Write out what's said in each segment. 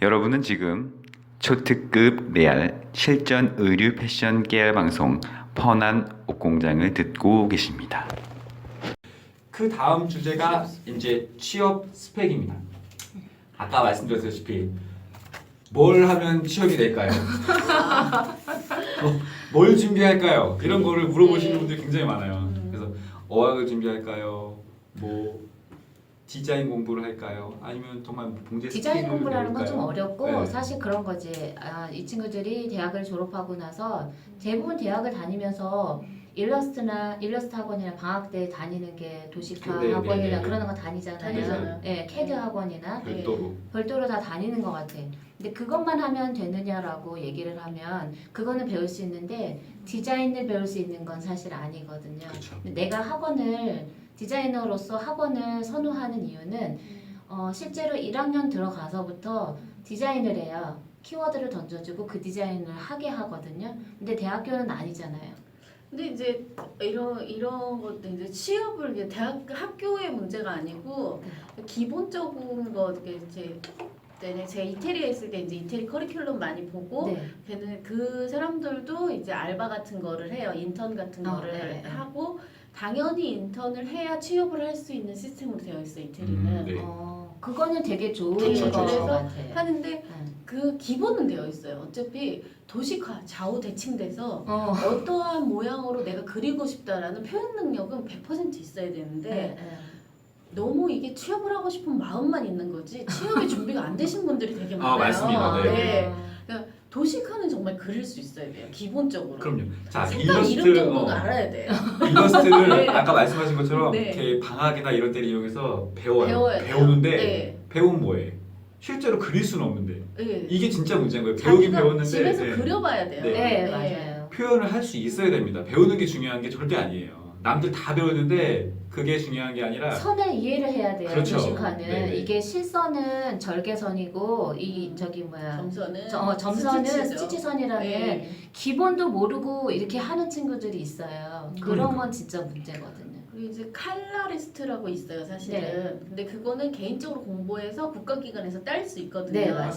여러분은 지금 초특급 레알 실전 의류 패션 깨알 방송 펀한 옷공장을 듣고 계십니다. 그 다음 주제가 이제 취업 스펙입니다. 아까 말씀드렸다시피 뭘 하면 취업이 될까요? 뭘 준비할까요? 이런 거를 물어보시는 분들이 굉장히 많아요. 그래서 어학을 준비할까요? 뭐 디자인 공부를 할까요? 아니면 정말 봉제 디자인 스킬을 공부라는 건 좀 배울까요? 어렵고 네. 사실 그런 거지. 이 친구들이 대학을 졸업하고 나서 대부분 대학을 다니면서 일러스트 학원이나 방학 때 다니는 게 도시카 네, 학원이나 네, 네. 그런 거 다니잖아요. 다니잖아요. 네, 캐드 학원이나 별도로 별도로 다 다니는 것 같아. 근데 그것만 하면 되느냐라고 얘기를 하면 그거는 배울 수 있는데 디자인을 배울 수 있는 건 사실 아니거든요. 그렇죠. 근데 내가 디자이너로서 학원을 선호하는 이유는 실제로 1학년 들어가서부터 디자인을 해야 키워드를 던져주고 그 디자인을 하게 하거든요. 근데 대학교는 아니잖아요. 근데 이제 이런 것도 이제 취업을 이제 학교의 문제가 아니고 기본적인 거 이제 제가 이태리에 있을 때 이제 이태리 커리큘럼 많이 보고 네. 걔는 그 사람들도 이제 알바 같은 거를 해요. 인턴 같은 거를 네. 하고 당연히 인턴을 해야 취업을 할 수 있는 시스템으로 되어 있어 이태리는. 네. 그거는 되게 좋은 그렇죠, 것 그래서 같아요. 하는데 그 기본은 되어 있어요. 어차피 도식화, 좌우 대칭돼서 어떠한 모양으로 내가 그리고 싶다라는 표현 능력은 100% 있어야 되는데 네. 너무 이게 취업을 하고 싶은 마음만 있는 거지 취업이 준비가 안 되신 분들이 되게 많아요. 맞습니다. 네. 도식화는 정말 그릴 수 있어야 돼요. 기본적으로. 그럼요. 자, 색깔 이름 일러스트 정도는 알아야 돼요. 일러스트를 네. 아까 말씀하신 것처럼 네. 이렇게 방학이나 이런 때를 이용해서 배워요. 배워야 돼요. 배우는데 네. 배운 뭐예요? 실제로 그릴 수는 없는데 네. 이게 진짜 문제인 거예요. 배우긴 자기가 배웠는데 집에서 네. 그려봐야 돼요. 네, 맞아요. 표현을 할 수 있어야 됩니다. 배우는 게 중요한 게 절대 아니에요. 남들 다 배우는데 그게 중요한 게 아니라 선을 이해를 해야 돼요. 그렇죠. 도식화는 네네. 이게 실선은 절개선이고 이 저기 뭐야 점선은 점선은 스티치죠. 스티치선이라는 네. 기본도 모르고 이렇게 하는 친구들이 있어요. 그런 그러니까. 건 진짜 문제거든요. 그리고 이제 칼라리스트라고 있어요, 사실은. 네. 근데 그거는 개인적으로 공부해서 국가기관에서 딸 수 있거든요. 네, 맞아요.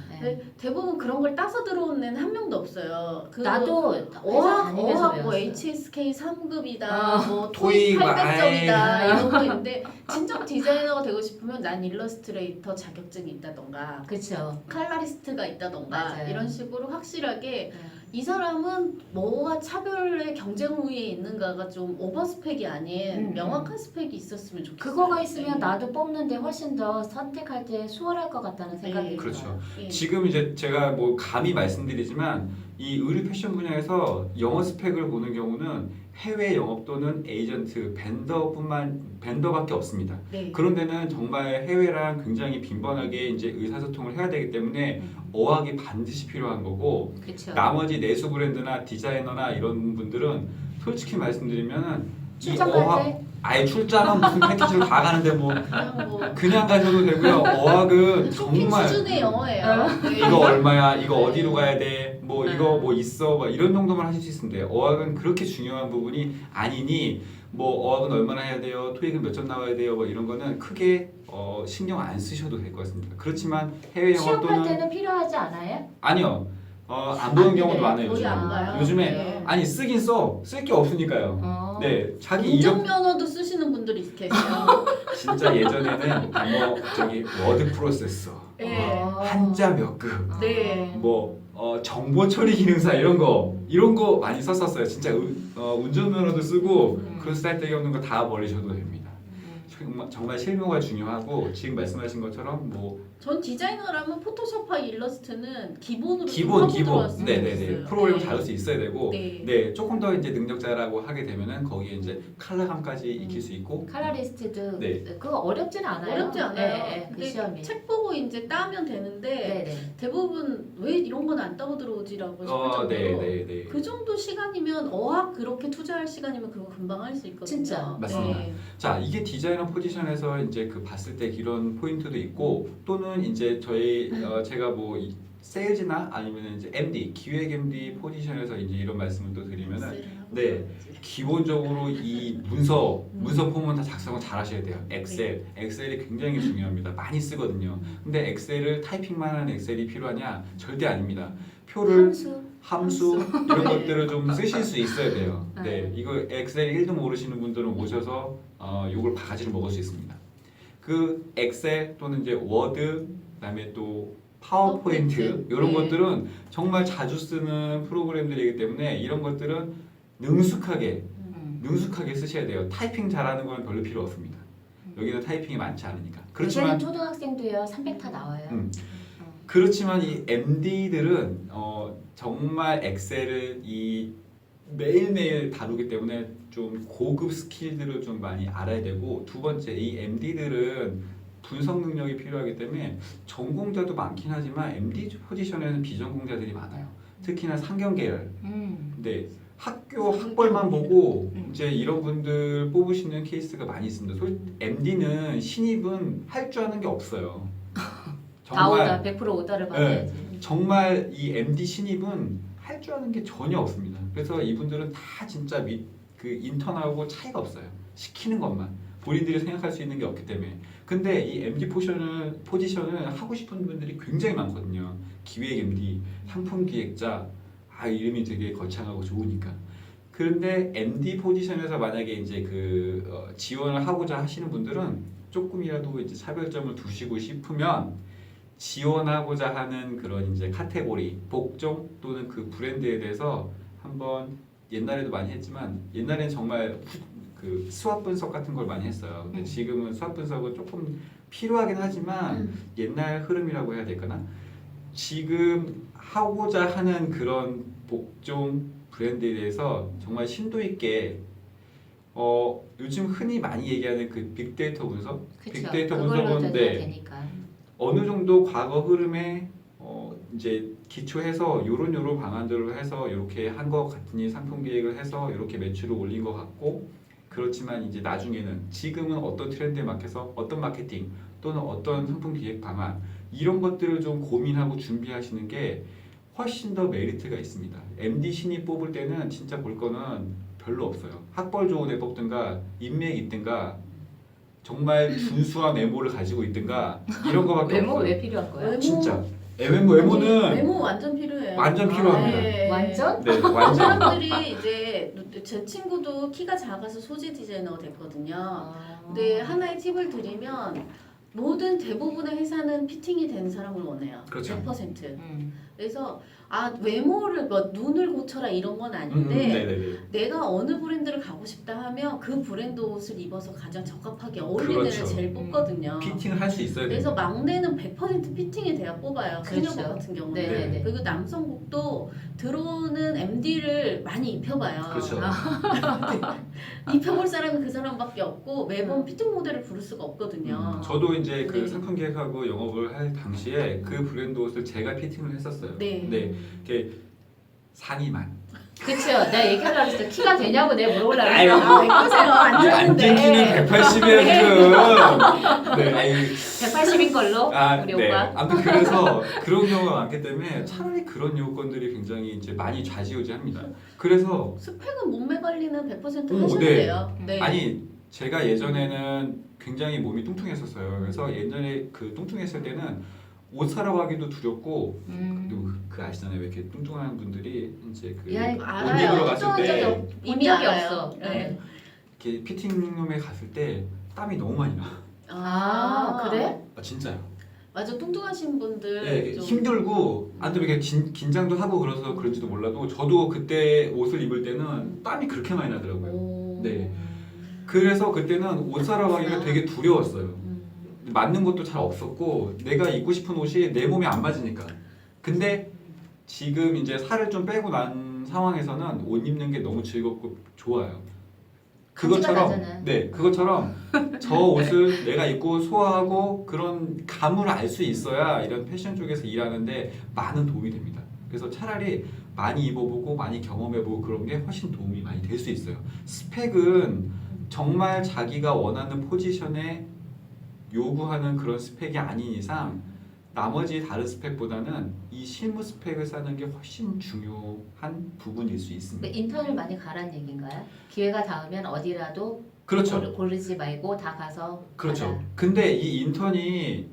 네. 근데 대부분 그런 걸 따서 들어온 애는 한 명도 없어요. 나도 회사 다니면서 어학 뭐 배웠어요. HSK 3급이다, 뭐 토익 토익 800점이다 아이. 이런 거 있는데 진정 디자이너가 되고 싶으면 난 일러스트레이터 자격증이 있다던가 그렇죠. 칼라리스트가 있다던가 맞아요. 이런 식으로 확실하게 이 사람은 뭐와 차별의 경쟁 우위에 있는가가 좀 오버 스펙이 아닌 명확한 스펙이 있었으면 좋겠어요. 그거가 있으면 네. 나도 뽑는데 훨씬 더 선택할 때 수월할 것 같다는 생각이 네. 들어요. 그렇죠. 예. 지금 이제 제가 뭐 감히 말씀드리지만 이 의류 패션 분야에서 영어 스펙을 보는 경우는 해외 영업 또는 에이전트, 벤더밖에 없습니다. 네. 그런 데는 정말 해외랑 굉장히 빈번하게 이제 의사소통을 해야 되기 때문에 어학이 반드시 필요한 거고 그렇죠. 나머지 내수 브랜드나 디자이너나 이런 분들은 솔직히 말씀드리면은 이 출장 어학 갈 때? 아예 출장은 무슨 패키지로 다 가는데 뭐 그냥 뭐 그냥 가셔도 되고요. 어학은 쇼핑 정말 수준의 영어예요. 네. 이거 얼마야? 이거 어디로 가야 돼? 뭐 이거 뭐 있어? 뭐 이런 정도만 하실 수 있는데 어학은 그렇게 중요한 부분이 아니니 뭐 어학은 얼마나 해야 돼요? 토익은 몇 점 나와야 돼요? 뭐 이런 거는 크게 신경 안 쓰셔도 될 것 같습니다. 그렇지만 해외 영어 취업할 또는 때는 필요하지 않아요? 아니요. 안 보는 경우도 많아요. 거의 요즘에. 안 봐요. 요즘에 네. 아니 쓰긴 써. 쓸 게 없으니까요. 네, 자기 이름 운전면허도 쓰시는 분들이 계세요. 진짜 예전에는 뭐 저기 워드 프로세서, 네. 한자 몇 급, 네. 뭐 정보 처리 기능사 이런 거 많이 썼었어요. 진짜 운전면허도 쓰고 그런 쓸데기 없는 거 다 버리셔도 됩니다. 정말 실무가 중요하고 지금 말씀하신 것처럼 뭐 전 디자이너라면 포토샵과 일러스트는 기본으로 좀 기본 하고 들어왔으면 네네네 좋겠어요. 프로그램 네. 다룰 수 있어야 되고 네. 네 조금 더 이제 능력자라고 하게 되면은 거기에 이제 컬러감까지 익힐 수 있고 칼라리스트도 네. 그거 어렵진 않아요. 어렵지 않아요. 네, 네, 그 근데 시험이. 책 보고 이제 따면 되는데 네, 네. 대부분 왜 이런 건 안 따고 들어오지라고 싶을 정도로 네네네 그 정도 시간이면 어학 그렇게 투자할 시간이면 그거 금방 할 수 있거든요. 진짜. 맞습니다. 네. 자 이게 디자이너 포지션에서 이제 그 봤을 때 이런 포인트도 있고 또는 이제 제가 뭐 세일즈나 아니면 이제 MD 기획 MD 포지션에서 이제 이런 말씀을 또 드리면은 네. 기본적으로 이 문서 폼은 다 작성을 잘 하셔야 돼요. 엑셀이 굉장히 중요합니다. 많이 쓰거든요. 근데 엑셀을 타이핑만 하는 엑셀이 필요하냐? 절대 아닙니다. 표를 함수 이런 것들을 좀 쓰실 수 있어야 돼요. 네, 이거 엑셀 1도 모르시는 분들은 오셔서 요걸 바가지를 먹을 수 있습니다. 그 엑셀 또는 이제 워드 그다음에 또 파워포인트 이런 것들은 정말 자주 쓰는 프로그램들이기 때문에 이런 것들은 능숙하게 쓰셔야 돼요. 타이핑 잘하는 건 별로 필요 없습니다. 여기는 타이핑이 많지 않으니까. 그렇지만 요새는 초등학생도요 300 다 나와요. 그렇지만 이 MD들은 정말 엑셀을 이 매일매일 다루기 때문에 좀 고급 스킬들을 좀 많이 알아야 되고 두 번째 이 MD들은 분석 능력이 필요하기 때문에 전공자도 많긴 하지만 MD 포지션에는 비전공자들이 많아요. 특히나 상경 계열. 근데 학교 학벌만 보고 이제 이런 분들 뽑으시는 케이스가 많이 있습니다. MD는 신입은 할 줄 아는 게 없어요. 다 오다 100% 오다를 받아야지. 정말 이 MD 신입은 할 줄 아는 게 전혀 없습니다. 그래서 이분들은 다 진짜 그 인턴하고 차이가 없어요. 시키는 것만 본인들이 생각할 수 있는 게 없기 때문에. 근데 이 MD 포지션을 하고 싶은 분들이 굉장히 많거든요. 기획 MD, 상품 기획자, 이름이 되게 거창하고 좋으니까. 그런데 MD 포지션에서 만약에 이제 지원을 하고자 하시는 분들은 조금이라도 이제 차별점을 두시고 싶으면 지원하고자 하는 그런 이제 카테고리, 복종 또는 그 브랜드에 대해서 한번 옛날에도 많이 했지만 옛날엔 정말 그 수학 분석 같은 걸 많이 했어요. 근데 지금은 수학 분석은 조금 필요하긴 하지만 옛날 흐름이라고 해야 될까나? 지금 하고자 하는 그런 복종 브랜드에 대해서 정말 심도 있게 요즘 흔히 많이 얘기하는 그 빅데이터 분석, 빅데이터 분석은 어느 정도 과거 흐름에 이제 기초해서 요런 방안들을 해서 이렇게 한 것 같으니 상품 기획을 해서 이렇게 매출을 올린 것 같고 그렇지만 이제 나중에는 지금은 어떤 트렌드에 맞춰서 어떤 마케팅 또는 어떤 상품 기획 방안 이런 것들을 좀 고민하고 준비하시는 게 훨씬 더 메리트가 있습니다. MD 신입 뽑을 때는 진짜 볼 거는 별로 없어요. 학벌 좋은 애 뽑든가 인맥 있든가 정말 준수한 외모를 가지고 있든가 이런 거밖에 외모 없어요. 왜 필요할 거야? 진짜 외모는 외모 완전 필요해요. 완전 필요합니다. 네. 완전? 네, 완전. 사람들이 이제 제 친구도 키가 작아서 소재 디자이너가 됐거든요. 근데 하나의 팁을 드리면 모든 대부분의 회사는 피팅이 된 사람을 원해요. 그렇죠. 100%. 그래서 외모를 눈을 고쳐라 이런 건 아닌데 네네네. 내가 어느 브랜드를 가고 싶다 하면 그 브랜드 옷을 입어서 가장 적합하게 어울리는 그렇죠. 애를 제일 뽑거든요. 피팅을 할 수 있어야 돼요. 그래서 막내는 100% 피팅이 돼야 뽑아요. 그렇죠. 소녀복 같은 경우는. 네네네. 그리고 남성복도 들어오는 MD를 많이 입혀봐요. 그렇죠. 입혀볼 사람은 그 사람밖에 없고 매번 피팅 모델을 부를 수가 없거든요. 저도 이제 그 네. 상품 기획하고 영업을 할 당시에 그 브랜드 옷을 제가 피팅을 했었어요. 네. 이렇게 상의만. 그쵸. 내가 얘기하려고 했어. 키가 되냐고 내가 물어보려고 아유, 했어. 보세요. 안 되는데. 안전키는 180이에요 지금. 네, 아유. 180인 걸로 우리 네. 오빠. 아무튼 그래서 그런 경우가 많기 때문에 차라리 그런 요건들이 굉장히 이제 많이 좌지우지합니다. 그래서 스펙은 몸매 관리는 100% 오, 하셔야 네. 돼요. 네. 아니 제가 예전에는 굉장히 몸이 뚱뚱했었어요. 그래서 예전에 그 뚱뚱했을 때는 옷 사러 가기도 두렵고 그 아시잖아요. 왜 이렇게 뚱뚱한 분들이 이제 그 옷 알아요. 입으러 갔을 때 본 적이 알아요. 없어. 네. 이렇게 피팅룸에 갔을 때 땀이 너무 많이 나. 그래? 진짜요. 맞아, 뚱뚱하신 분들 네, 좀 힘들고 안또 이렇게 긴장도 하고 그래서 그런지도 몰라도 저도 그때 옷을 입을 때는 땀이 그렇게 많이 나더라고요. 오. 네. 그래서 그때는 옷 사러 가기가 되게 두려웠어요. 맞는 것도 잘 없었고 내가 입고 싶은 옷이 내 몸에 안 맞으니까. 근데 지금 이제 살을 좀 빼고 난 상황에서는 옷 입는 게 너무 즐겁고 좋아요. 그것처럼 그것처럼 저 옷을 내가 입고 소화하고 그런 감을 알 수 있어야 이런 패션 쪽에서 일하는데 많은 도움이 됩니다. 그래서 차라리 많이 입어보고 많이 경험해보고 그런 게 훨씬 도움이 많이 될 수 있어요. 스펙은 정말 자기가 원하는 포지션에 요구하는 그런 스펙이 아닌 이상 나머지 다른 스펙보다는 이 실무 스펙을 쌓는 게 훨씬 중요한 부분일 수 있습니다. 인턴을 많이 가란 얘기인가요? 기회가 닿으면 어디라도 그렇죠. 고르지 말고 다 가서 그렇죠. 가라. 근데 이 인턴이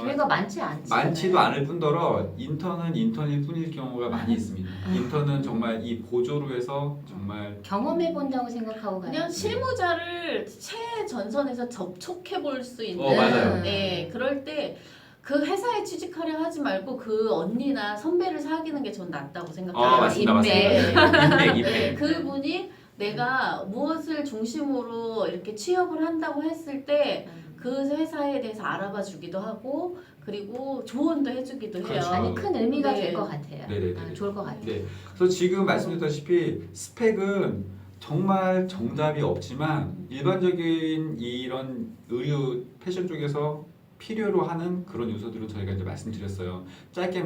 기회가 많지 않지. 많지도 않을 뿐더러 인턴은 인턴일 뿐일 경우가 많이 있습니다. 인턴은 정말 이 보조로 해서 정말 경험해 본다고 생각하고 가요. 그냥 실무자를 최전선에서 접촉해 볼 수 있는 맞아요. 네, 그럴 때 그 회사에 취직하려 하지 말고 그 언니나 선배를 사귀는 게 전 낫다고 생각해요. 맞습니다. 인맥. 맞습니다. 인맥. 네, 그분이 내가 무엇을 중심으로 이렇게 취업을 한다고 했을 때 그 회사에 대해서 알아봐 주기도 하고 그리고 조언도 해주기도 해요. 그렇죠. 아니 큰 의미가 네. 될 것 같아요. 네네네. 좋을 것 같아요. 네. 그래서 지금 말씀드렸다시피 스펙은 정말 정답이 없지만 일반적인 이런 의류 패션 쪽에서 필요로 하는 그런 요소들은 저희가 이제 말씀드렸어요. 짧게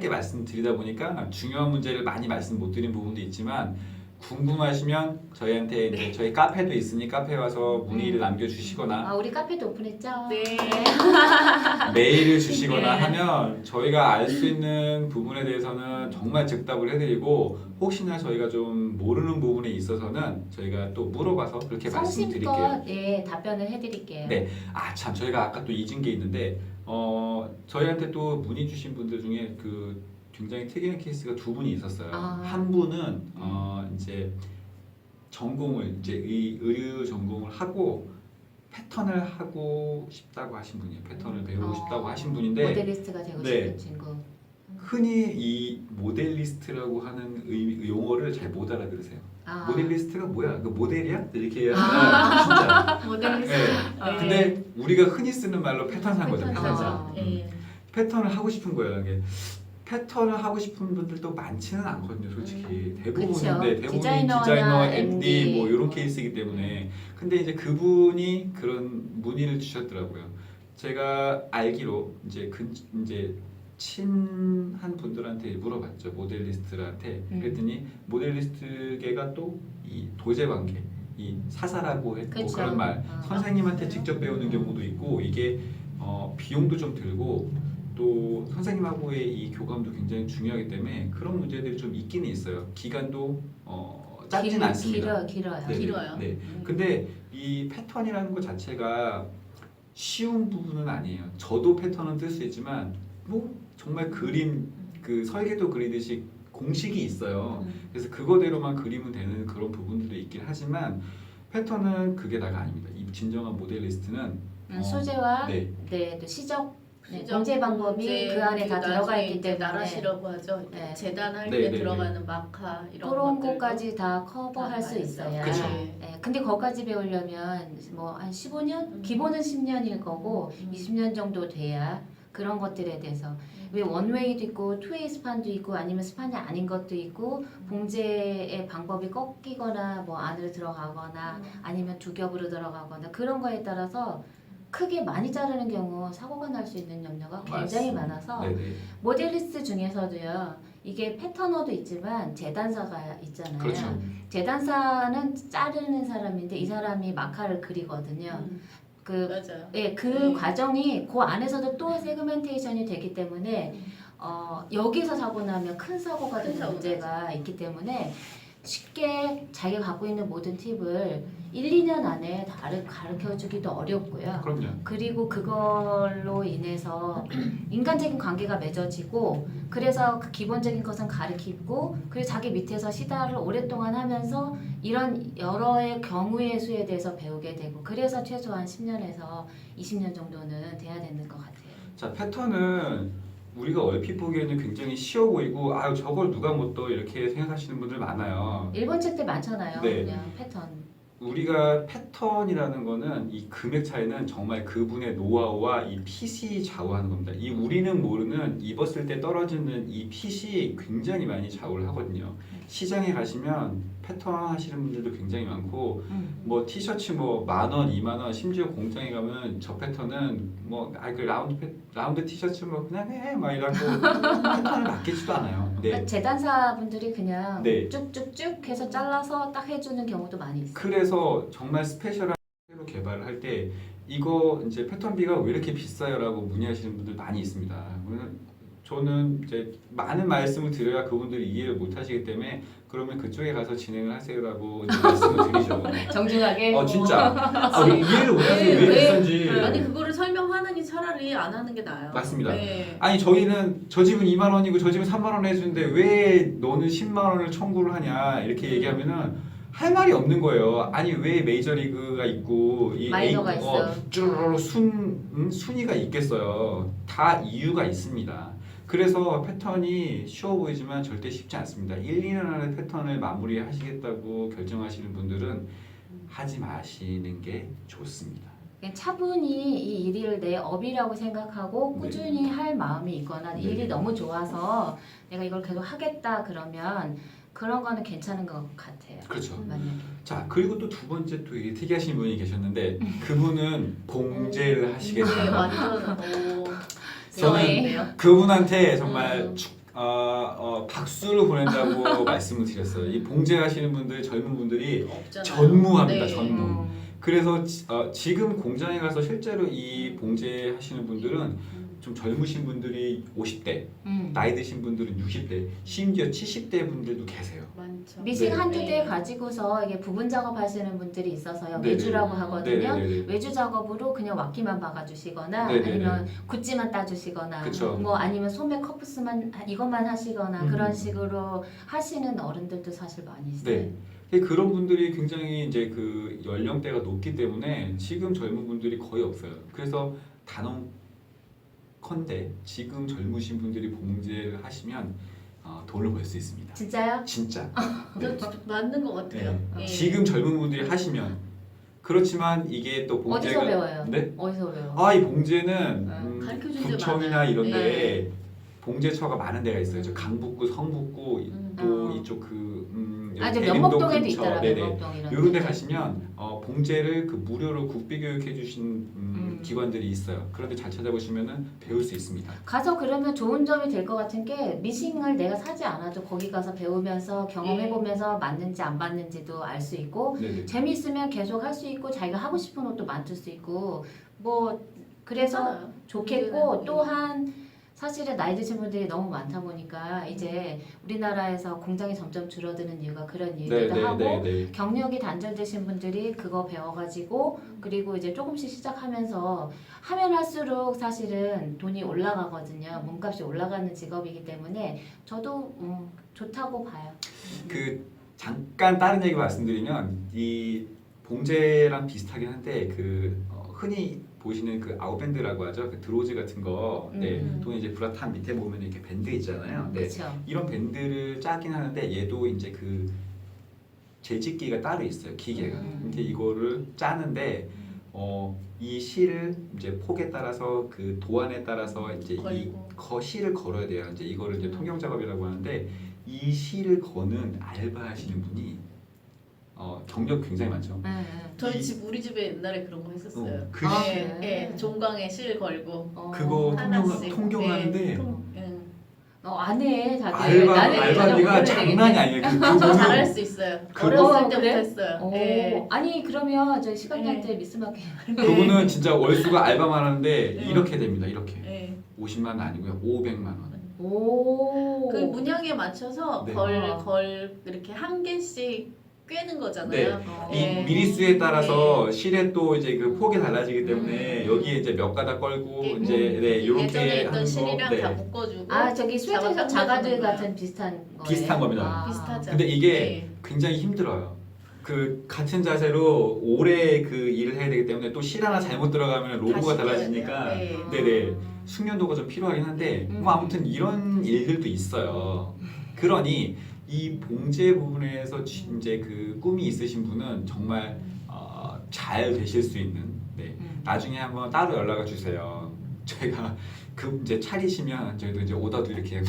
말씀드리다 보니까 중요한 문제를 많이 말씀 못 드린 부분도 있지만 궁금하시면 저희한테 이제 저희 카페도 있으니 카페 와서 문의를 남겨주시거나 우리 카페도 오픈했죠. 네. 메일을 주시거나 네. 하면 저희가 알 수 있는 부분에 대해서는 정말 즉답을 해드리고 혹시나 저희가 좀 모르는 부분에 있어서는 저희가 또 물어봐서 그렇게 말씀드릴게요. 성심껏 답변을 해드릴게요. 네. 아 참 저희가 아까 또 잊은 게 있는데 저희한테 또 문의 주신 분들 중에 그 굉장히 특이한 케이스가 두 분이 있었어요. 한 분은 이제 전공을 이제 의류 전공을 하고 패턴을 하고 싶다고 하신 분이에요. 패턴을 배우고 싶다고 하신 분인데 모델리스트가 되고 네. 싶은 친구. 흔히 이 모델리스트라고 하는 용어를 잘 못 알아들으세요. 모델리스트가 뭐야? 그 모델이야? 이렇게 하면 진짜. 모델리스트. 네. 네. 근데 우리가 흔히 쓰는 말로 패턴사인 거죠. 패턴. 패턴사. 네. 패턴을 하고 싶은 거예요. 이게 패턴을 하고 싶은 분들도 많지는 않거든요, 솔직히. 대부분인데 그쵸. 대부분이 디자이너나 디자이너, MD MD. 뭐 이런 케이스이기 때문에. 근데 이제 그분이 그런 문의를 주셨더라고요. 제가 알기로 이제 친한 분들한테 물어봤죠, 모델리스트한테. 그랬더니 모델리스트계가 또 이 도제 관계, 이 사사라고 했고 그쵸. 그런 말 선생님한테 직접 배우는 경우도 있고 이게 비용도 좀 들고 또 선생님하고의 이 교감도 굉장히 중요하기 때문에 그런 문제들이 좀 있기는 있어요. 기간도 짧진 않습니다. 길어요. 네, 길어요. 네. 근데 이 패턴이라는 것 자체가 쉬운 부분은 아니에요. 저도 패턴은 뜰 수 있지만 뭐 정말 그림 그 설계도 그리듯이 공식이 있어요. 그래서 그거대로만 그리면 되는 그런 부분들도 있긴 하지만 패턴은 그게 다가 아닙니다. 이 진정한 모델리스트는 소재와 네. 또 시적 시적 공제 방법이 문제, 그 안에 다 그리고 들어가 나중에 있기 이제 때문에 나라시라고 하죠. 네. 재단할 네, 때 네, 들어가는 마카 이런 그런 것들도 것까지 다 커버할 수 다 있어야. 그쵸. 네. 근데 거기까지 배우려면 뭐 한 15년? 기본은 10년일 거고 20년 정도 돼야 그런 것들에 대해서 왜 원웨이도 있고 투웨이 스판도 있고 아니면 스판이 아닌 것도 있고 봉제의 방법이 꺾이거나 뭐 안으로 들어가거나 아니면 두 겹으로 들어가거나 그런 거에 따라서 크게 많이 자르는 경우 사고가 날 수 있는 염려가 굉장히 맞습니다. 많아서 네네. 모델리스트 중에서도요 이게 패터너도 있지만 재단사가 있잖아요. 그렇죠. 재단사는 자르는 사람인데 이 사람이 마카를 그리거든요. 맞아요. 그 과정이 그 안에서도 또 세그멘테이션이 되기 때문에 여기서 사고 나면 큰 사고가 큰 되는 사고가 문제가 있기 때문에 쉽게 자기가 갖고 있는 모든 팁을 1, 2년 안에 다 가르쳐주기도 어렵고요. 그럼요. 그리고 그걸로 인해서 인간적인 관계가 맺어지고 그래서 그 기본적인 것은 가르치고 그리고 자기 밑에서 시다를 오랫동안 하면서 이런 여러의 경우의 수에 대해서 배우게 되고 그래서 최소한 10년에서 20년 정도는 돼야 되는 것 같아요. 자, 패턴은 우리가 얼핏 보기에는 굉장히 쉬워 보이고 아유 저걸 누가 못 떠 이렇게 생각하시는 분들 많아요. 일본 책들 많잖아요. 네. 그냥 패턴. 우리가 패턴이라는 거는 이 금액 차이는 정말 그분의 노하우와 이 핏이 좌우하는 겁니다. 이 우리는 모르는 입었을 때 떨어지는 이 핏이 굉장히 많이 좌우를 하거든요. 시장에 가시면 패턴 하시는 분들도 굉장히 많고 뭐 티셔츠 뭐 10,000원, 20,000원 심지어 공장에 가면 저 패턴은 그 라운드 티셔츠 뭐 그냥 해 막 이러고 패턴을 맡기지도 않아요. 네. 그러니까 재단사 분들이 그냥 네. 쭉쭉쭉 해서 잘라서 딱 해주는 경우도 많이 있어요. 그래서 정말 스페셜한 로 개발을 할 때 이거 이제 패턴비가 왜 이렇게 비싸요라고 문의하시는 분들 많이 있습니다. 저는 이제 많은 말씀을 드려야 그분들이 이해를 못 하시기 때문에 그러면 그쪽에 가서 진행을 하세요라고 이제 말씀을 드리죠. 정중하게. 진짜 이해를 못 하세요. 왜 비싼지. 아니 그거를 설명하느니 차라리 안 하는 게 나아요. 맞습니다. 네. 아니 저희는 저 집은 2만 원이고 저 집은 3만 원 해주는데 왜 너는 10만 원을 청구를 하냐 이렇게 얘기하면은 할 말이 없는 거예요. 아니 왜 메이저리그가 있고 이 마이너가 있어. 쭈르르 순위가 있겠어요. 다 이유가 있습니다. 그래서 패턴이 쉬워 보이지만 절대 쉽지 않습니다. 1, 2년 안에 패턴을 마무리하시겠다고 결정하시는 분들은 하지 마시는 게 좋습니다. 그냥 차분히 이 일을 내 업이라고 생각하고 네. 꾸준히 할 마음이 있거나 네. 일이 너무 좋아서 내가 이걸 계속 하겠다 그러면 그런 거는 괜찮은 것 같아요. 그렇죠. 만약에. 자 그리고 또 두 번째 또 이게 특이하신 분이 계셨는데 그분은 봉제를 하시겠다. 네, 완전 저는 네. 그분한테 정말 박수를 보낸다고 말씀을 드렸어요. 이 봉제하시는 분들 젊은 분들이 없잖아요. 전무합니다. 네. 전무. 그래서 지금 공장에 가서 실제로 이 봉제하시는 분들은 좀 젊으신 분들이 50대, 나이 드신 분들은 60대, 심지어 70대 분들도 계세요. 많죠. 미싱 네. 한두 대 가지고서 이게 부분 작업하시는 분들이 있어서요. 네네. 외주라고 하거든요. 네네네. 외주 작업으로 그냥 왁기만 박아주시거나 네네네. 아니면 굿지만 따주시거나 그쵸. 뭐 아니면 소매 커프스만 이것만 하시거나 음. 그런 식으로 하시는 어른들도 사실 많이 있어요. 네. 그런 분들이 굉장히 이제 그 연령대가 높기 때문에 지금 젊은 분들이 거의 없어요. 그래서 단언컨대 지금 젊으신 분들이 봉제를 하시면 돈을 벌 수 있습니다. 진짜요? 진짜. 맞는 것 같아요. 네. 예. 지금 젊은 분들이 하시면 그렇지만 이게 또 봉제가 어디서 배워요? 네? 어디서 배워? 이 봉제는 가르쳐준 데 구청이나 많아요. 이런데 네. 봉제처가 많은 데가 있어요. 저 강북구, 성북구 또 어. 이쪽 저 대림동 면목동에도 근처, 있더라. 네네. 면목동 이런. 이런 데 가시면 봉제를 그 무료로 국비 교육해 주신 기관들이 있어요. 그런데 잘 찾아보시면은 배울 수 있습니다. 가서 그러면 좋은 점이 될 것 같은 게 미싱을 내가 사지 않아도 거기 가서 배우면서 경험해보면서 맞는지 안 맞는지도 알 수 있고 네네. 재미있으면 계속 할 수 있고 자기가 하고 싶은 옷도 만들 수 있고 뭐 그래서 괜찮아요. 좋겠고 네. 또한 사실은 나이 드신 분들이 너무 많다 보니까 이제 우리나라에서 공장이 점점 줄어드는 이유가 그런 이유기도 하고 네네네. 경력이 단절되신 분들이 그거 배워가지고 그리고 이제 조금씩 시작하면서 하면 할수록 사실은 돈이 올라가거든요. 몸값이 올라가는 직업이기 때문에 저도 좋다고 봐요. 그 잠깐 다른 얘기 말씀드리면 이 봉제랑 비슷하긴 한데 그 흔히 보시는 그 아웃밴드라고 하죠. 그 드로즈 같은 거. 네. 또 이제 브라탄 밑에 보면 이렇게 밴드 있잖아요. 네. 그렇죠. 이런 밴드를 짜긴 하는데 얘도 이제 그 재직기가 따로 있어요. 기계가. 근데 이거를 짜는데 이 실을 이제 폭에 따라서 그 도안에 따라서 이제 걸고. 실을 걸어야 돼요. 이제 이거를 이제 통경 작업이라고 하는데 이 실을 거는 알바하시는 분이 경력 굉장히 많죠. 저희 우리 집에 옛날에 그런 거 했었어요. 그 아, 네, 그래? 네, 종강에 실 걸고 그거 하나씩. 통경하는데 네, 안 해, 다들. 나는 알바비가 장난이 아니에요. 그거는 잘할 수 있어요. 그거- 어렸을 때부터 그래? 했어요. 네. 아니 그러면 저희 시간날 때 미스마켓 그분은 진짜 월수가 알바만 하는데 네. 이렇게 됩니다. 이렇게 네. 50만 원 아니고요. 500만 원. 오. 그 문양에 맞춰서 네. 걸 이렇게 한 개씩 꿰는 거잖아요. 이 네. 미리수에 따라서 실에 또 이제 그 폭이 달라지기 때문에 여기에 이제 몇 가닥 걸고 이게 이제 네, 이렇게 예전에 있던 하는 실이랑 거. 다 네. 묶어주고 아 저기 스웨터에서 자가 자가들 닦는 거야. 같은 비슷한 거예요? 비슷한 겁니다. 아. 비슷하죠. 근데 이게 네. 굉장히 힘들어요. 그 같은 자세로 오래 그 일을 해야 되기 때문에 또 실 하나 잘못 들어가면 로고가 다시 달라지니까 껴야 돼요. 네네 숙련도가 좀 필요하긴 한데 뭐 아무튼 이런 일들도 있어요. 그러니 이 봉제 부분에서 이제 그 꿈이 있으신 분은 정말 잘 되실 수 있는 나중에 한번 따로 연락을 주세요. 저희가 그 이제 차리시면 저희도 이제 오더도 이렇게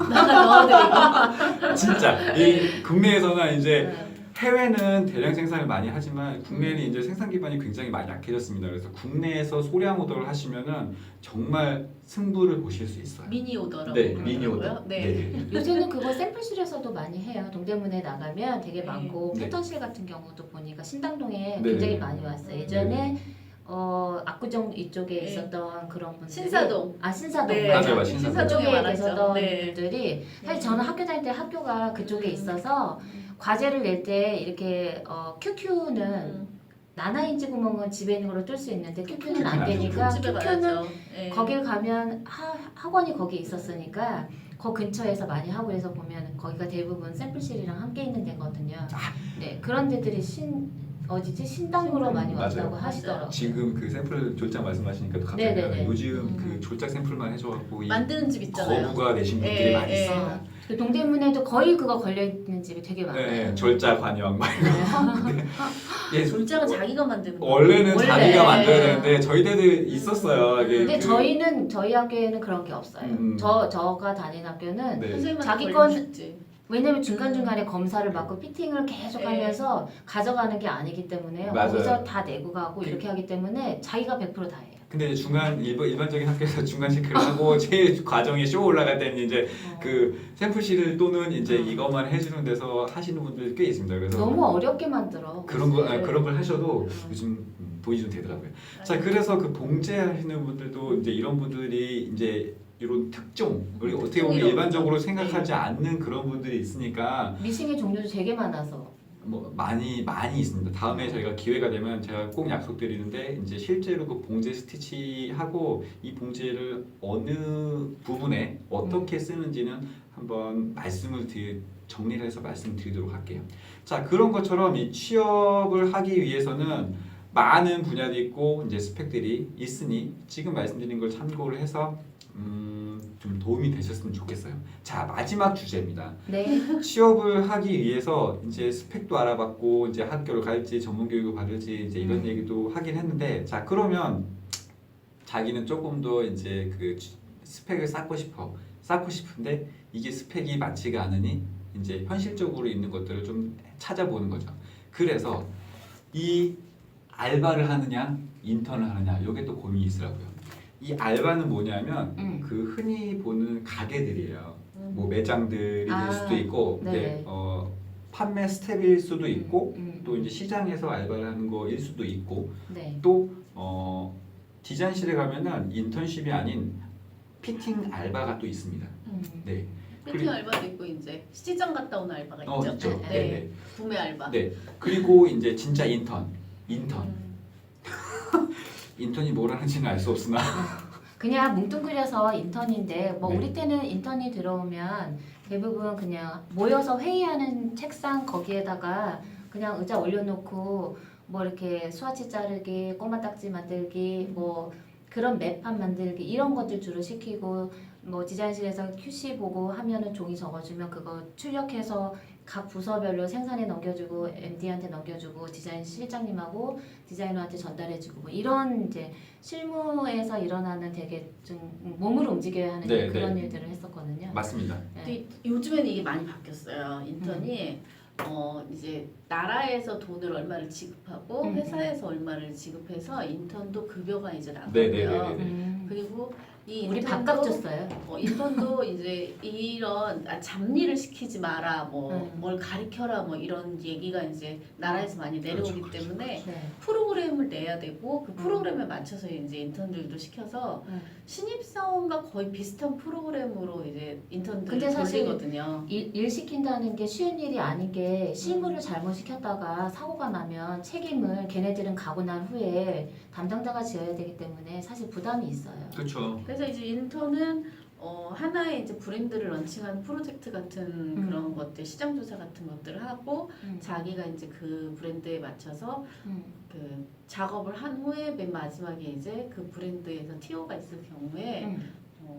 넣어드리고 진짜 이 국내에서는 이제 네. 해외는 대량 생산을 많이 하지만 국내는 이제 생산 기반이 굉장히 많이 약해졌습니다. 그래서 국내에서 소량 오더를 하시면은 정말 승부를 보실 수 있어요. 미니 오더라고 네, 미니 오더. 그러더라고요. 네. 네. 요새는 그거 샘플실에서도 많이 해요. 동대문에 나가면 되게 네. 많고 네. 패턴실 같은 경우도 보니까 신당동에 네. 굉장히 많이 왔어요. 예전에 압구정 이쪽에 네. 있었던 그런 분들이 신사동. 신사동 네. 맞아요, 맞아요. 신사동에 그쪽에 많았죠. 계셨던 네. 분들이 사실 네. 저는 학교 다닐 때 학교가 그쪽에 음. 있어서 과제를 낼 때 이렇게 QQ는 나나인지 구멍은 집에 있는 걸로 뜰 수 있는데 QQ는 안 안 되죠. 되니까 집에 QQ는 가야죠. 네. 거길 가면 학원이 거기 있었으니까 그 근처에서 많이 하고 해서 보면 거기가 대부분 샘플실이랑 함께 있는 데거든요. 네 그런 데들이 신당으로 많이 맞아요. 왔다고 하시더라고요. 지금 그 샘플 졸작 말씀하시니까 또 갑자기 네네네. 요즘 그 졸작 샘플만 해줘갖고 이 만드는 집 있잖아요. 거부가 되신 분들이 예, 많이 예. 있어요. 그 동대문에도 거의 그거 걸려 있는 집이 되게 많아요. 네, 졸작 관영 막 예, 졸작은 자기가 만드는 거예요. 원래는 원래. 자기가 만들어야 되는데 저희 때도 있었어요. 이게 근데 그- 저희 학교에는 그런 게 없어요. 저가 다닌 학교는 네. 선생님한테 자기 걸리면 건- 죽지. 왜냐면 중간중간에 검사를 받고 피팅을 계속 네. 하면서 가져가는 게 아니기 때문에 맞아요. 거기서 다 내고 가고 그- 이렇게 하기 때문에 자기가 100% 다 해요. 근데 이제 일반적인 학교에서 중간 체크를 하고 제일 과정에 쇼 올라갈 때는 이제 그 샘플실을 또는 이제 이것만 해주는 데서 하시는 분들이 꽤 있습니다. 그래서 너무 어렵게 만들어. 그런 거 네. 그런 걸 하셔도 요즘 돈이 좀 되더라고요. 자 그래서 그 봉제하시는 분들도 이제 이런 분들이 이제 이런 특종을 어떻게 보면 특종이라고 일반적으로 그러죠. 생각하지 않는 그런 분들이 있으니까 미싱의 종류도 되게 많아서 뭐 많이 있습니다. 다음에 저희가 기회가 되면 제가 꼭 약속드리는데 이제 실제로 그 봉제 스티치하고 이 봉제를 어느 부분에 어떻게 쓰는지는 한번 정리를 해서 말씀드리도록 할게요. 자 그런 것처럼 이 취업을 하기 위해서는 많은 분야들이 있고 이제 스펙들이 있으니 지금 말씀드린 걸 참고를 해서 좀 도움이 되셨으면 좋겠어요. 자 마지막 주제입니다. 네. 취업을 하기 위해서 이제 스펙도 알아봤고 이제 학교를 갈지 전문 교육을 받을지 이제 이런 얘기도 하긴 했는데 자 그러면 자기는 조금 더 이제 그 스펙을 쌓고 싶은데 이게 스펙이 맞지가 않으니 이제 현실적으로 있는 것들을 좀 찾아보는 거죠. 그래서 이 알바를 하느냐 인턴을 하느냐 이게 또 고민이 있더라고요. 이 알바는 뭐냐면 그 흔히 보는 가게들이에요. 뭐 매장들이 될 수도 있고, 네. 네, 판매 스텝일 수도 있고, 또 이제 시장에서 알바를 하는 거일 수도 있고, 네. 또 디자인실에 가면은 인턴십이 아닌 피팅 알바가 또 있습니다. 네, 피팅 알바도 있고 이제 시장 갔다 온 알바가 있죠. 있죠. 네. 네, 네. 구매 알바. 네. 그리고 이제 진짜 인턴. 인턴이 뭘 하는지는 알 수 없으나 그냥 뭉뚱그려서 인턴인데 뭐 네. 우리 때는 인턴이 들어오면 대부분 그냥 모여서 회의하는 책상 거기에다가 그냥 의자 올려놓고 뭐 이렇게 수화치 자르기, 꼬마 딱지 만들기, 뭐 그런 매판 만들기 이런 것들 주로 시키고 뭐 디자인실에서 QC 보고 하면은 종이 적어주면 그거 출력해서 각 부서별로 생산에 넘겨주고 MD한테 넘겨주고 디자인 실장님하고 디자이너한테 전달해주고 뭐 이런 이제 실무에서 일어나는 되게 좀 몸으로 움직여야 하는 네, 그런 네. 일들을 했었거든요. 맞습니다. 네. 근데 요즘에는 이게 많이 바뀌었어요. 인턴이 이제 나라에서 돈을 얼마를 지급하고 회사에서 얼마를 지급해서 인턴도 급여가 이제 나고요. 네. 그리고 이 우리 밥 인턴도 값줬어요. 인턴도 이제 이런 잡일을 시키지 마라, 뭐 음. 뭘 가르쳐라, 뭐 이런 얘기가 이제 나라에서 많이 내려오기 그렇죠. 때문에 네. 프로그램을 내야 되고 그 프로그램에 맞춰서 이제 인턴들도 시켜서 신입사원과 거의 비슷한 프로그램으로 이제 인턴들을 근데 사실 돌리거든요. 일 시킨다는 게 쉬운 일이 아닌 게 실무를 잘못 시켰다가 사고가 나면 책임을 걔네들은 가고 난 후에 담당자가 지어야 되기 때문에 사실 부담이 있어요. 그렇죠. 그래서 이제 인턴은 하나의 이제 브랜드를 런칭하는 프로젝트 같은 그런 것들, 시장 조사 같은 것들을 하고 자기가 이제 그 브랜드에 맞춰서 그 작업을 한 후에 맨 마지막에 이제 그 브랜드에서 TO가 있을 경우에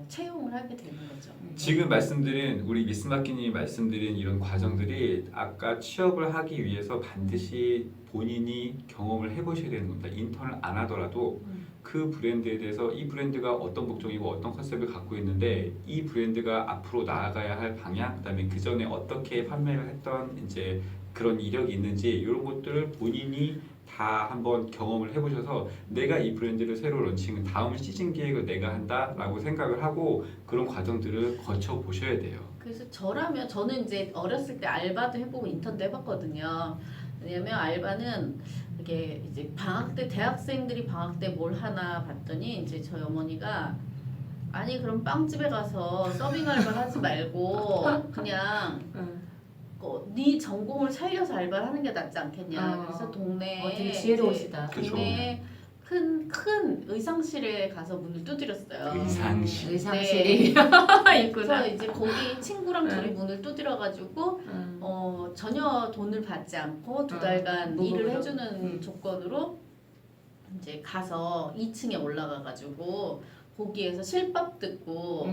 채용을 하게 되는 거죠. 지금 말씀드린 우리 미스 마키님이 말씀드린 이런 과정들이 아까 취업을 하기 위해서 반드시 본인이 경험을 해보셔야 되는 겁니다. 인턴을 안 하더라도 그 브랜드에 대해서 이 브랜드가 어떤 목적이고 어떤 컨셉을 갖고 있는데 이 브랜드가 앞으로 나아가야 할 방향, 그다음에 그 전에 어떻게 판매를 했던 이제 그런 이력이 있는지 이런 것들을 본인이 다 한번 경험을 해보셔서 내가 이 브랜드를 새로 런칭한 다음 시즌 기획을 내가 한다라고 생각을 하고 그런 과정들을 거쳐 보셔야 돼요. 그래서 저라면 저는 이제 어렸을 때 알바도 해보고 인턴도 해봤거든요. 왜냐면 알바는 이게 이제 방학 때 대학생들이 방학 때 뭘 하나 봤더니 이제 저희 어머니가 아니 그럼 빵집에 가서 서빙 알바 하지 말고 그냥 네 전공을 살려서 알바를 하는 게 낫지 않겠냐. 그래서 동네에 되게 지혜로우시다. 동네에 큰 의상실에 가서 문을 두드렸어요. 의상실. 의상실이 그래서 있구나. 이제 거기 친구랑 둘이 문을 두드려가지고 전혀 돈을 받지 않고 2달간 일을 무급으로. 해주는 조건으로 이제 가서 2층에 올라가가지고 거기에서 실밥 듣고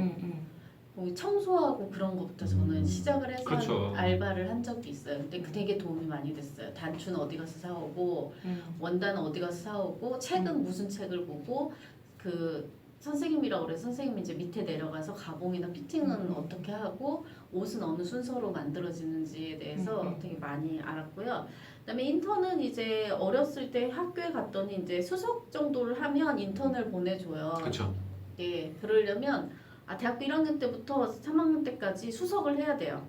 거기 청소하고 그런 것부터 저는 시작을 해서 그렇죠. 알바를 한 적이 있어요. 근데 그 되게 도움이 많이 됐어요. 단추는 어디 가서 사오고 원단은 어디 가서 사오고 책은 무슨 책을 보고 그 선생님이라고 그래서 선생님이 이제 밑에 내려가서 가봉이나 피팅은 어떻게 하고 옷은 어느 순서로 만들어지는지에 대해서 되게 많이 알았고요. 그다음에 인턴은 이제 어렸을 때 학교에 갔더니 이제 수석 정도를 하면 인턴을 보내줘요. 그렇죠. 예, 그러려면 대학교 1학년 때부터 3학년 때까지 수석을 해야 돼요.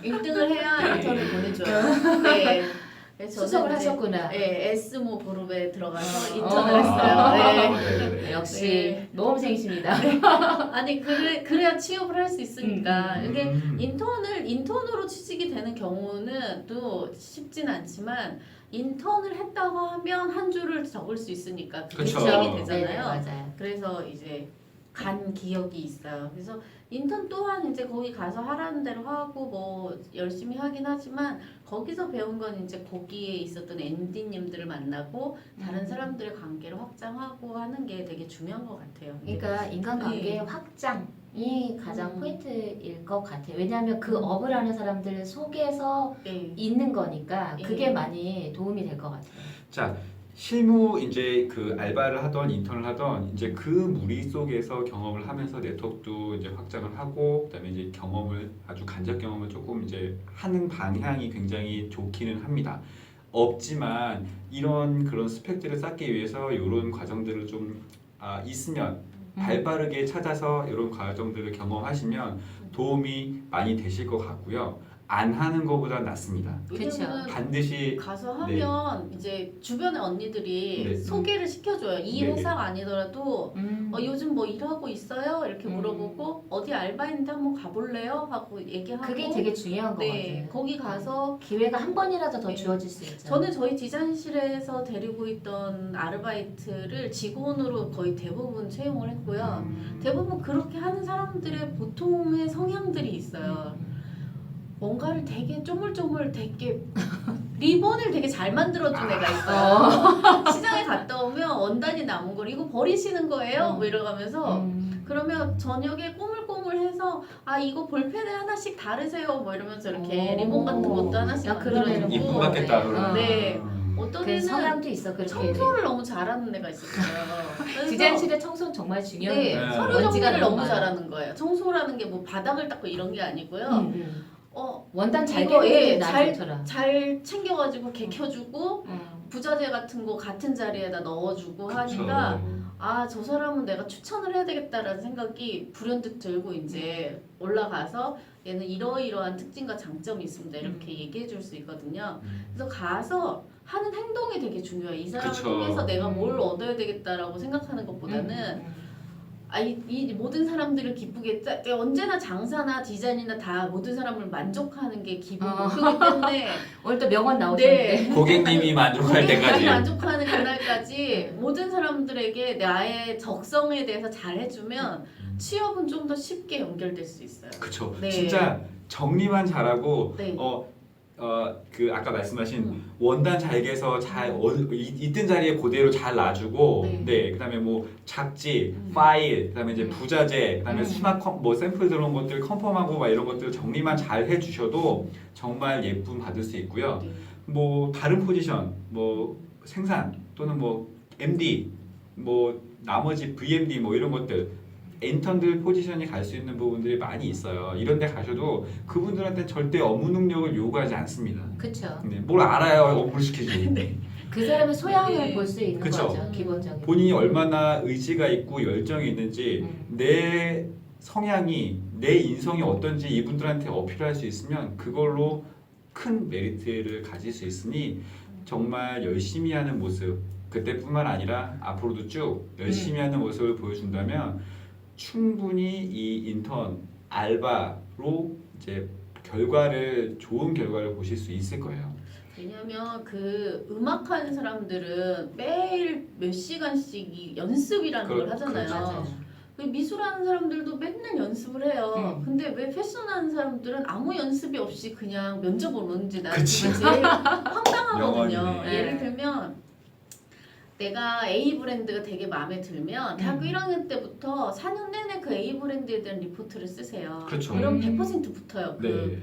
1등을 해야 인턴을 보내줘요. 네. 그래서 수석을 저는 이제 하셨구나. 네, 에스모 그룹에 들어가서 인턴을 했어요. 네. 역시 네. 모험생이십니다. 아니 그래야 취업을 할 수 있으니까 이게 음. 인턴으로 취직이 되는 경우는 또 쉽진 않지만 인턴을 했다고 하면 한 줄을 적을 수 있으니까 그게 그쵸. 취직이 네, 되잖아요. 맞아요. 그래서 이제 간 기억이 있어요. 그래서 인턴 또한 이제 거기 가서 하라는 대로 하고 뭐 열심히 하긴 하지만 거기서 배운 건 이제 거기에 있었던 MD님들을 만나고 다른 사람들의 관계를 확장하고 하는 게 되게 중요한 것 같아요. 그러니까 인간관계의 확장이 가장 포인트일 것 같아요. 왜냐하면 그 업을 하는 사람들 속에서 네. 있는 거니까 그게 네. 많이 도움이 될 것 같아요. 자, 실무 이제 그 알바를 하던 인턴을 하던 이제 그 무리 속에서 경험을 하면서 네트워크도 이제 확장을 하고 그다음에 이제 경험을 아주 간접 경험을 조금 이제 하는 방향이 굉장히 좋기는 합니다. 없지만 이런 그런 스펙들을 쌓기 위해서 이런 과정들을 좀 있으면 발빠르게 찾아서 이런 과정들을 경험하시면 도움이 많이 되실 것 같고요. 안 하는 것보다 낫습니다. 그쵸. 요즘은 반드시 가서 하면 이제 주변의 언니들이 네. 소개를 시켜줘요. 이 네네. 회사가 아니더라도 요즘 뭐 일하고 있어요? 이렇게 물어보고 어디 알바인데 한번 가볼래요? 하고 얘기하고 그게 되게 중요한 것 네, 같아요. 거기 가서 기회가 한 번이라도 더 네. 주어질 수 있죠. 저는 저희 디자인실에서 데리고 있던 아르바이트를 직원으로 거의 대부분 채용을 했고요. 대부분 그렇게 하는 사람들의 보통의 성향들이 있어요. 뭔가를 되게 쪼물쪼물 되게 리본을 되게 잘 만들어준 애가 있어요. 시장에 갔다 오면 원단이 남은 걸 이거 버리시는 거예요? 뭐 이러면서 그러면 저녁에 꼬물꼬물해서 이거 볼펜에 하나씩 다르세요 뭐 이러면서 이렇게 리본 같은 것도 하나씩 야, 그러면은 만들어주고 이쁜 같겠다. 그러면. 네. 어떤 그 애는 성향도 있어. 그렇게 청소를 너무 잘하는 애가 있었어요. 그래서 디자인실의 청소는 정말 중요해요. 네, 네. 서류 먼지가 정리를 너무 많아요. 잘하는 거예요. 청소라는 게 뭐 바닥을 닦고 이런 게 아니고요. 원단 잘 이거, 개는 잘- 날 좋더라. 잘 챙겨가지고 개켜주고 부자재 같은 거 같은 자리에다 넣어주고 하니까 저 사람은 내가 추천을 해야 되겠다라는 생각이 불현듯 들고 이제 올라가서 얘는 이러이러한 특징과 장점이 있습니다 이렇게 얘기해 줄 수 있거든요. 그래서 가서 하는 행동이 되게 중요해요. 이 사람을 그쵸. 통해서 내가 뭘 얻어야 되겠다라고 생각하는 것보다는 이 모든 사람들을 기쁘게 언제나 장사나 디자인이나 다 모든 사람을 만족하는 게 기본 목표이기 때문에 오늘 또 명언 나오셨는데. 네. 고객님이 만족할 때까지. 만족하는 그날까지 모든 사람들에게 나의 적성에 대해서 잘 해주면 취업은 좀 더 쉽게 연결될 수 있어요. 그쵸. 네. 진짜 정리만 잘하고 네. 그 아까 말씀하신 원단 잘 개서 잘 있던 자리에 그대로 잘 놔주고 네. 그다음에 뭐 잡지, 파일, 그다음에 이제 부자재, 그다음에 음. 수납 뭐 샘플 들어온 것들 컨펌하고 막 이런 것들 정리만 잘 해주셔도 정말 예쁨 받을 수 있고요. 네. 뭐 다른 포지션, 뭐 생산 또는 뭐 MD, 뭐 나머지 VMD 뭐 이런 것들 인턴들 포지션이 갈 수 있는 부분들이 많이 있어요. 이런 데 가셔도 그분들한테 절대 업무 능력을 요구하지 않습니다. 그렇죠. 네, 뭘 알아야 업무를 시키지. 그 사람의 소양을 네. 볼 수 있는 그쵸. 거죠. 기본적인. 본인이 얼마나 의지가 있고 열정이 있는지 내 성향이 내 인성이 어떤지 이분들한테 어필할 수 있으면 그걸로 큰 메리트를 가질 수 있으니 정말 열심히 하는 모습, 그때뿐만 아니라 앞으로도 쭉 열심히 하는 모습을 보여준다면 충분히 이 인턴 알바로 이제 좋은 결과를 보실 수 있을 거예요. 왜냐면 그 음악하는 사람들은 매일 몇 시간씩 이 연습이라는 걸 하잖아요. 맞아요. 그 미술하는 사람들도 맨날 연습을 해요. 음. 근데 왜 패션하는 사람들은 아무 연습이 없이 그냥 면접을 오는지 난 그치. 그게 제일 황당하거든요. 영원이네. 예를 들면 내가 A 브랜드가 되게 마음에 들면 대학교 1학년 때부터 4년 내내 그 A 브랜드에 대한 리포트를 쓰세요. 그렇죠. 그럼 100% 붙어요. 그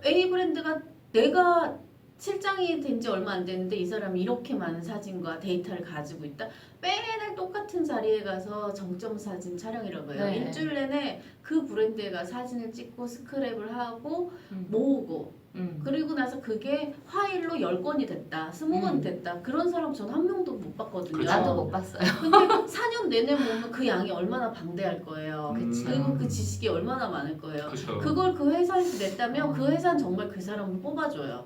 네. A 브랜드가 내가 실장이 된 지 얼마 안 됐는데 이 사람이 이렇게 많은 사진과 데이터를 가지고 있다. 맨날 똑같은 자리에 가서 정점 사진 촬영이라고 해요. 네. 일주일 내내 그 브랜드에 가 사진을 찍고 스크랩을 하고 음. 모으고 음. 그리고 나서 그게 파일로 10건이 됐다. 20건이 음. 됐다. 그런 사람 전 한 명도 못 봤거든요. 그쵸. 나도 못 봤어요. 근데 4년 내내 모으면 그 양이 얼마나 방대할 거예요. 그치. 그리고 그 지식이 얼마나 많을 거예요. 그렇죠. 그걸 그 회사에서 냈다면 그 회사는 정말 그 사람을 뽑아줘요.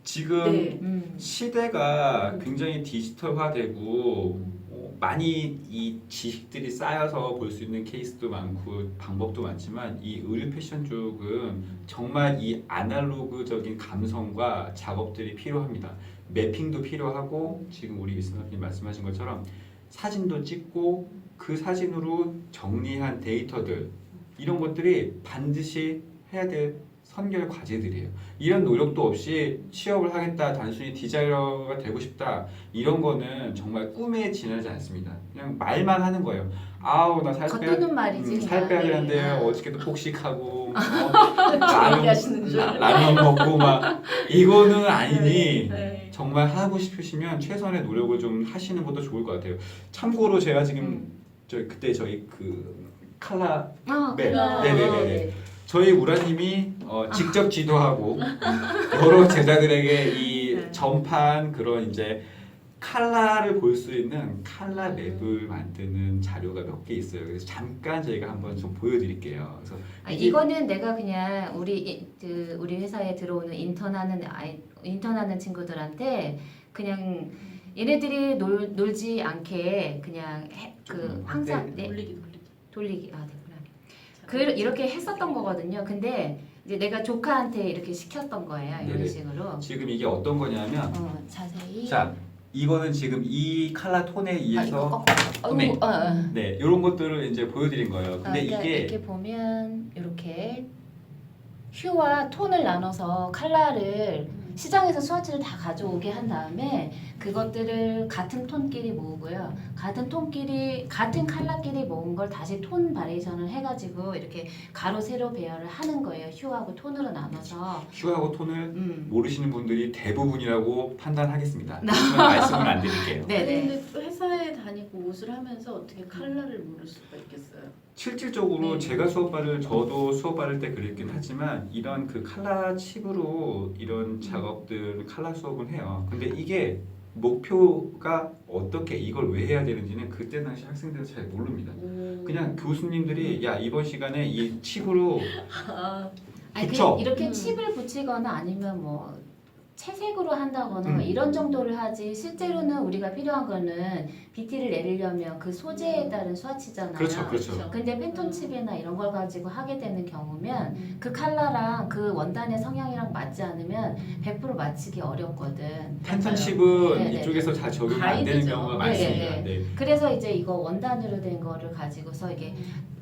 지금 네. 시대가 굉장히 디지털화되고 많이 이 지식들이 쌓여서 볼 수 있는 케이스도 많고 방법도 많지만 이 의류 패션 쪽은 정말 이 아날로그적인 감성과 작업들이 필요합니다. 매핑도 필요하고 지금 우리 미스나님 말씀하신 것처럼 사진도 찍고 그 사진으로 정리한 데이터들 이런 것들이 반드시 해야 될 선결 과제들이에요. 이런 노력도 없이 취업을 하겠다, 단순히 디자이너가 되고 싶다 이런 거는 정말 꿈에 지나지 않습니다. 그냥 말만 하는 거예요. 아우 나 살 빼야 겉도는 말이지. 살 빼야 그냥. 되는데 네. 어저께도 폭식하고 얘기하시는 줄. 라면 먹고 막 이거는 아니니 네. 정말 하고 싶으시면 최선의 노력을 좀 하시는 것도 좋을 것 같아요. 참고로 제가 지금 그때 저희 그 칼라 네. 네네네. 저희 우라님이 직접 지도하고 여러 제자들에게 이 네. 전판 그런 이제 칼라를 볼 수 있는 칼라 맵을 만드는 자료가 몇 개 있어요. 그래서 잠깐 저희가 한번 좀 보여드릴게요. 그래서 이거는 내가 그냥 우리 회사에 들어오는 인턴하는 친구들한테 그냥 얘네들이 놀지 않게 그냥 항상 돌리기 됐구나. 이렇게 했었던 거거든요. 근데 이제 내가 조카한테 이렇게 시켰던 거예요. 이런 네네. 식으로. 지금 이게 어떤 거냐면 자세히. 자 이거는 지금 이 칼라 톤에 의해서 어머, 네 이런 것들을 이제 보여드린 거예요. 근데 그러니까 이게 이렇게 보면 이렇게 휴와 톤을 나눠서 칼라를 시장에서 스와치를 다 가져오게 한 다음에 그것들을 같은 톤끼리 모으고요. 같은 컬러끼리 모은 걸 다시 톤 바리에이션을 해가지고 이렇게 가로 세로 배열을 하는 거예요. 휴하고 톤으로 나눠서. 휴하고 톤을 모르시는 분들이 대부분이라고 판단하겠습니다. 하지만 말씀은 안 드릴게요. 네네. 근데 또 회사에 다니고 옷을 하면서 어떻게 컬러를 모를 수가 있겠어요? 실질적으로 네. 제가 저도 수업 받을 때 그랬긴 하지만 이런 그 칼라 칩으로 이런 작업들 칼라 수업은 해요. 근데 이게 목표가 어떻게 이걸 왜 해야 되는지는 그때 당시 학생들은 잘 모릅니다. 그냥 교수님들이 야 이번 시간에 이 칩으로 아니, 붙여. 그냥 이렇게 칩을 붙이거나 아니면 뭐 채색으로 한다거나 이런 정도를 하지 실제로는 우리가 필요한 거는 BT를 내리려면 그 소재에 따른 스와치잖아요. 그렇죠. 근데 팬톤 칩이나 이런 걸 가지고 하게 되는 경우면 그 컬러랑 그 원단의 성향이랑 맞지 않으면 100% 맞추기 어렵거든. 팬턴 칩은 네네. 이쪽에서 잘 적용이 안 되는 가이드죠. 경우가 많습니다. 네네. 네. 그래서 이제 이거 원단으로 된 거를 가지고서 이게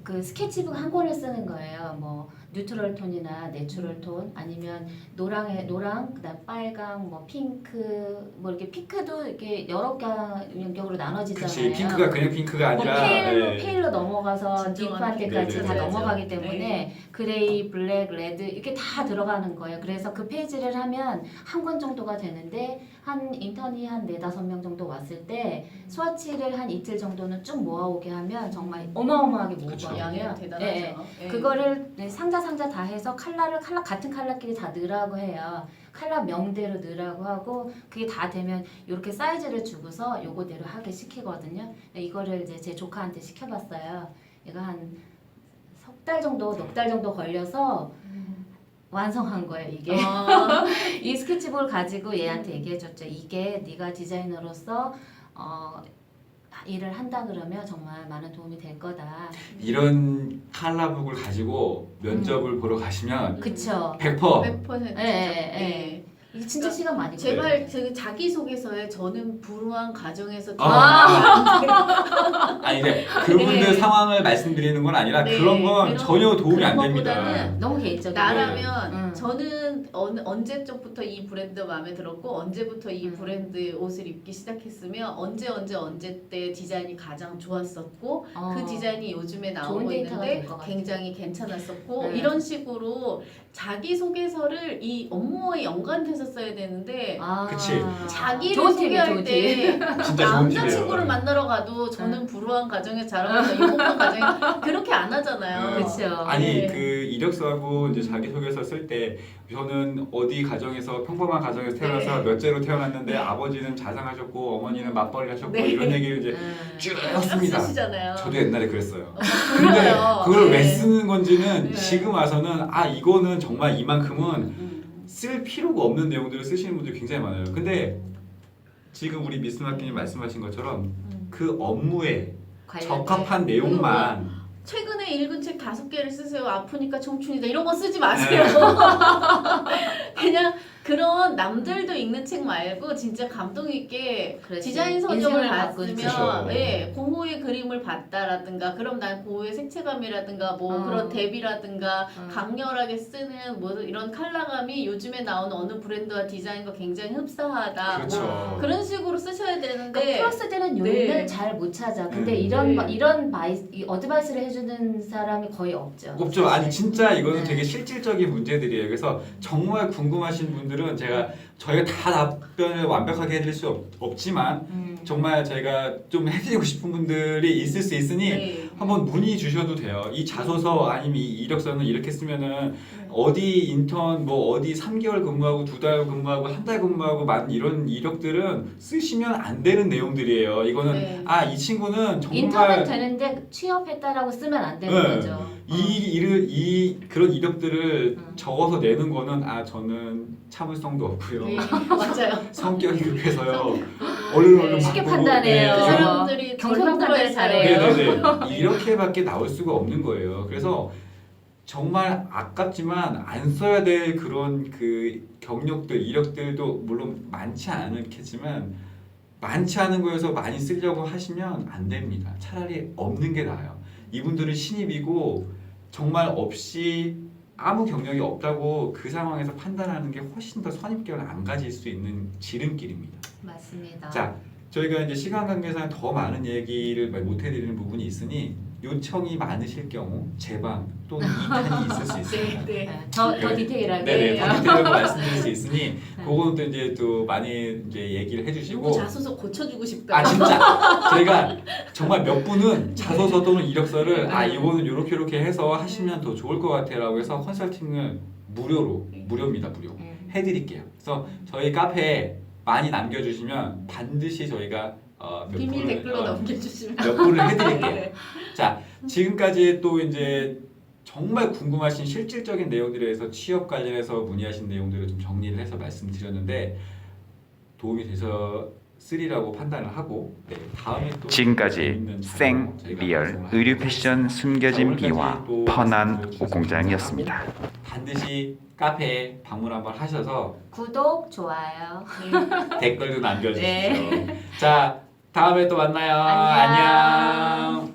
그 스케치북 한 권을 쓰는 거예요. 뭐 뉴트럴 톤이나 내추럴 톤 아니면 노랑 그다음 빨강 뭐 핑크 뭐 이렇게 핑크도 이렇게 여러 경우로 나눠지잖아요. 그치 핑크가 그냥 핑크가 뭐 아니라 페일로 넘어가서 진정한 딥한테까지 다 네네. 넘어가기 때문에 그레이, 블랙, 레드 이렇게 다 들어가는 거예요. 그래서 그 페이지를 하면 한 권 정도가 되는데 한 인턴이 한 4-5명 정도 왔을 때 스와치를 한 이틀 정도는 쭉 모아오게 하면 정말 어마어마하게 그쵸. 모으거든요. 양이 네, 대단하죠. 예. 그거를 상자 다 해서 같은 컬러끼리 다 넣으라고 해요. 컬러 명대로 넣으라고 하고 그게 다 되면 이렇게 사이즈를 주고서 요거대로 하게 시키거든요. 이거를 이제 제 조카한테 시켜봤어요. 얘가 한 넉 달 정도 걸려서 완성한 거예요 이게. 이 스케치북을 가지고 얘한테 얘기해줬죠. 이게 네가 디자이너로서 일을 한다 그러면 정말 많은 도움이 될 거다. 이런 칼라북을 가지고 면접을 보러 가시면 그쵸. 100% 100%죠. 예. 이게 진짜 시간 많이 걸려요. 제발 그 자기소개서에 저는 불우한 가정에서 아니 이제 그분들 네. 상황을 말씀드리는 건 아니라 네, 그런 건 그런- 전혀 도움이 그런 안 됩니다. 것보다는 너무 개인적이에요. 나라면 저는 언제적부터 이 브랜드 마음에 들었고 언제부터 이 브랜드 옷을 입기 시작했으며 언제 때 디자인이 가장 좋았었고 그 디자인이 요즘에 나오고 좋은 데이터가 있는데 될것 같아요. 굉장히 괜찮았었고 네. 이런 식으로 자기소개서를 이 업무에 연관돼서 써야 되는데 그치. 자기를 좋은 팁이에요, 소개할 좋은 때 진짜 좋은 남자친구를 팁이에요. 만나러 가도 저는 불우한 가정에 자라면서 유복한 가정에 그렇게 안 하잖아요. 그렇죠. 아니 네. 그 이력서하고 이제 자기소개서 쓸 때 저는 어디 가정에서 평범한 가정에서 태어나서 네. 몇째로 태어났는데 아버지는 자상하셨고 어머니는 맞벌이 하셨고 네. 이런 얘기를 이제 쭉 씁니다. 쓰시잖아요. 저도 옛날에 그랬어요. 근데 불러요. 그걸 네. 왜 쓰는 건지는 네. 지금 와서는 이거는 정말 이만큼은 음. 쓸 필요가 없는 내용들을 쓰시는 분들이 굉장히 많아요. 근데 지금 우리 미스 마키님 말씀하신 것처럼 그 업무에 적합한 내용만 최근에 읽은 책 5개를 쓰세요. 아프니까 청춘이다. 이런 거 쓰지 마세요. 그냥 그런 남들도 읽는 책 말고 진짜 감동 있게 그렇지. 디자인 서적을 인생을 바꾼 그쵸. 봤으면 고흐의 그림을 봤다라든가 그럼 난 고흐의 색채감이라든가 뭐 그런 대비라든가 강렬하게 쓰는 뭐 이런 컬러감이 요즘에 나오는 어느 브랜드와 디자인과 굉장히 흡사하다. 그렇죠. 뭐 그런 식으로 쓰셔야 되는데 그러니까 플러스 되는 요인을 네. 잘 못 찾아. 근데 네. 이런 이 어드바이스를 해주는 사람이 거의 없죠. 없죠. 아니 진짜 이거는 네. 되게 실질적인 문제들이에요. 그래서 정말 궁금하신 분들은 저희가 다 답변을 완벽하게 해드릴 수 없지만 정말 저희가 좀 해드리고 싶은 분들이 있을 수 있으니 네. 한번 문의 주셔도 돼요. 이 자소서 아니면 이 이력서는 이렇게 쓰면은 어디 인턴 뭐 어디 3개월 근무하고 2달 근무하고 1달 근무하고 많은 이런 이력들은 쓰시면 안 되는 내용들이에요. 이거는 네. 이 친구는 정말 인턴은 되는데 취업했다라고 쓰면 안 되는 네. 거죠. 그런 이력들을 음. 적어서 내는 거는 저는 참을성도 없고요. 네. 맞아요. 성격이 급해서요. 얼른 쉽게 바꾸고, 판단해요. 그 네. 사람들이 경솔한 덜 판단을 힘들어했어요. 잘해요. 네네네. 이렇게밖에 나올 수가 없는 거예요. 그래서 정말 아깝지만 안 써야 될 그런 그 경력들, 이력들도 물론 많지 않겠지만 많지 않은 거에서 많이 쓰려고 하시면 안 됩니다. 차라리 없는 게 나아요. 이분들은 신입이고 정말 없이 아무 경력이 없다고 그 상황에서 판단하는 게 훨씬 더 선입견을 안 가질 수 있는 지름길입니다. 맞습니다. 자, 저희가 이제 시간 관계상 더 많은 얘기를 못 해드리는 부분이 있으니 요청이 많으실 경우 제방 또는 2탄이 있을 수 있습니다. 네. 네. 더 디테일하게. 네네, 더 디테일하게 말씀드릴 수 있으니 그거는 또 이제 또 많이 이제 얘기를 해주시고. 누구 자소서 고쳐주고 싶다. 진짜 저희가 정말 몇 분은 자소서 또는 이력서를 이거는 요렇게 해서 하시면 더 좋을 것 같아라고 해서 컨설팅을 무료입니다. 무료 해드릴게요. 그래서 저희 카페에 많이 남겨주시면 반드시 저희가 비밀 댓글로 남겨주시면 몇 분을 해드릴게요. 네. 자, 지금까지 또 이제 정말 궁금하신 실질적인 내용들에 대해서 취업 관련해서 문의하신 내용들을 좀 정리를 해서 말씀드렸는데 도움이 되서 쓰리라고 판단을 하고 다음에 또 지금까지 재밌는 생, 자료 저희가 리얼, 방송을 의류 하도록 패션 하겠습니다. 숨겨진 자, 비와 오늘까지 또 펀한 말씀해주셔서 오공장이었습니다. 감사하고 반드시 카페에 방문 한번 하셔서 구독, 좋아요. 댓글도 남겨주시죠. 네. 자, 다음에 또 만나요. 안녕. 안녕.